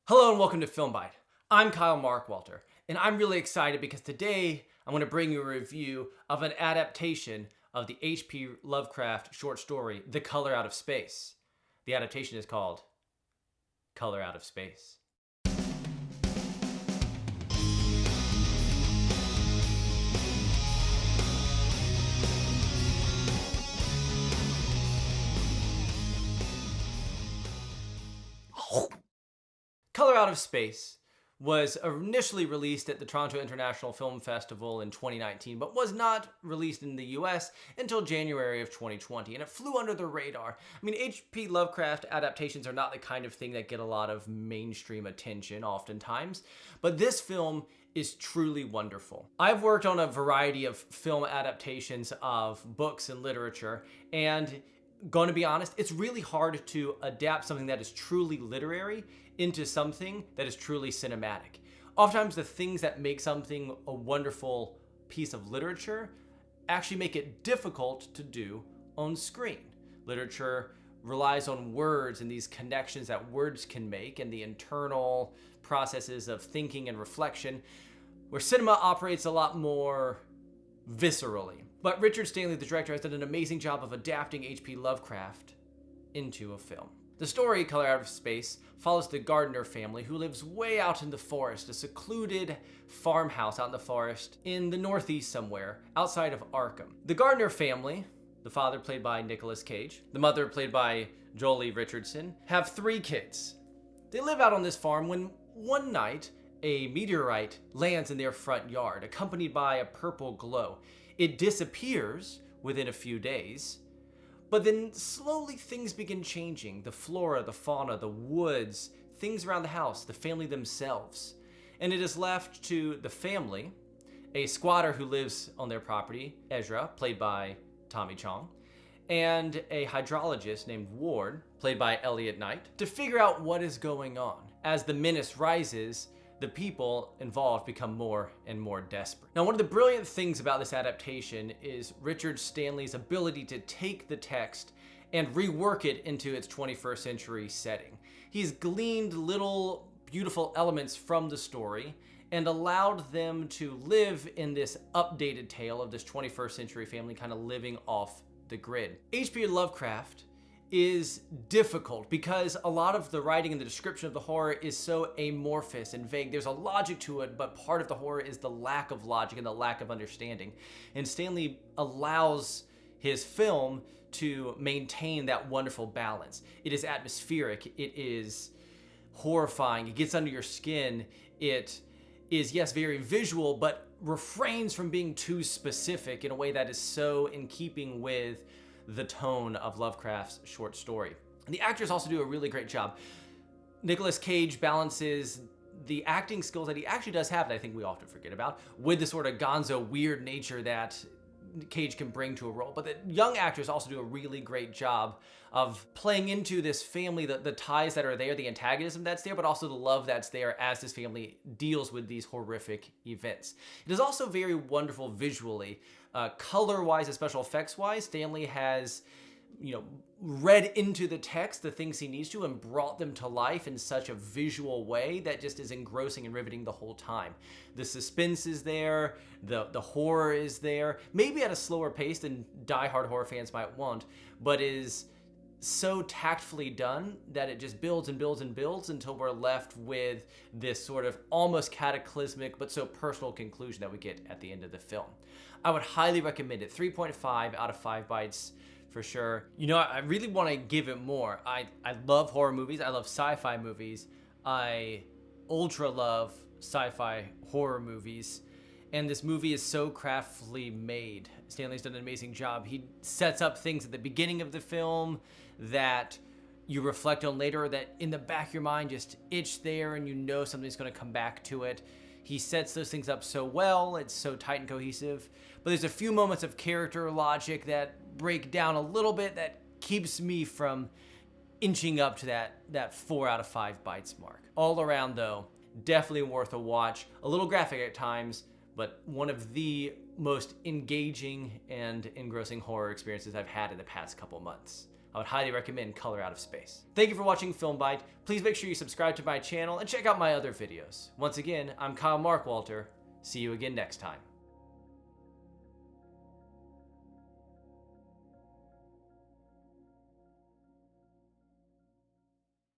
Hello and welcome to Film Bite. I'm Kyle Markwalter, and I'm really excited because today I'm going to bring you a review of an adaptation of the H.P. Lovecraft short story, The Color Out of Space. The adaptation is called Color Out of Space. Color Out of Space was initially released at the Toronto International Film Festival in 2019, but was not released in the US until January of 2020, and it flew under the radar. I mean, H.P. Lovecraft adaptations are not the kind of thing that get a lot of mainstream attention oftentimes, but this film is truly wonderful. I've worked on a variety of film adaptations of books and literature, and going to be honest, it's really hard to adapt something that is truly literary into something that is truly cinematic. Oftentimes the things that make something a wonderful piece of literature actually make it difficult to do on screen. Literature relies on words and these connections that words can make and the internal processes of thinking and reflection, where cinema operates a lot more viscerally. But Richard Stanley, the director, has done an amazing job of adapting H.P. Lovecraft into a film. The story, Color Out of Space, follows the Gardner family who lives way out in the forest, a secluded farmhouse out in the forest in the northeast somewhere, outside of Arkham. The Gardner family, the father played by Nicolas Cage, the mother played by Jolie Richardson, have 3 kids. They live out on this farm when one night a meteorite lands in their front yard, accompanied by a purple glow. It disappears within a few days, but then slowly things begin changing. The flora, the fauna, the woods, things around the house, the family themselves. And it is left to the family, a squatter who lives on their property, Ezra, played by Tommy Chong, and a hydrologist named Ward, played by Elliot Knight, to figure out what is going on. As the menace rises, the people involved become more and more desperate. Now, one of the brilliant things about this adaptation is Richard Stanley's ability to take the text and rework it into its 21st century setting. He's gleaned little beautiful elements from the story and allowed them to live in this updated tale of this 21st century family kind of living off the grid. H.P. Lovecraft is difficult because a lot of the writing and the description of the horror is so amorphous and vague. There's a logic to it, but part of the horror is the lack of logic and the lack of understanding. And Stanley allows his film to maintain that wonderful balance. It is atmospheric, it is horrifying, it gets under your skin, it is, yes, very visual, but refrains from being too specific in a way that is so in keeping with the tone of Lovecraft's short story. The actors also do a really great job. Nicolas Cage balances the acting skills that he actually does have, that I think we often forget about, with the sort of gonzo weird nature that Cage can bring to a role. But the young actors also do a really great job of playing into this family, the ties that are there, the antagonism that's there, but also the love that's there as this family deals with these horrific events. It is also very wonderful visually. Color-wise and special effects-wise, Stanley has, read into the text the things he needs to and brought them to life in such a visual way that just is engrossing and riveting the whole time. The suspense is there, the horror is there, maybe at a slower pace than die-hard horror fans might want, but is so tactfully done that it just builds and builds and builds until we're left with this sort of almost cataclysmic but so personal conclusion that we get at the end of the film. I would highly recommend it. 3.5 out of 5 bites for sure. I really want to give it more. I love horror movies. I love sci-fi movies. I ultra love sci-fi horror movies. And this movie is so craftily made. Stanley's done an amazing job. He sets up things at the beginning of the film that you reflect on later, that in the back of your mind just itch there and something's going to come back to it. He sets those things up so well. It's so tight and cohesive. But there's a few moments of character logic that break down a little bit that keeps me from inching up to that 4 out of 5 bites mark. All around, though, definitely worth a watch. A little graphic at times, but one of the most engaging and engrossing horror experiences I've had in the past couple months. I would highly recommend Color Out of Space. Thank you for watching Film Bite. Please make sure you subscribe to my channel and check out my other videos. Once again, I'm Kyle Markwalter. See you again next time.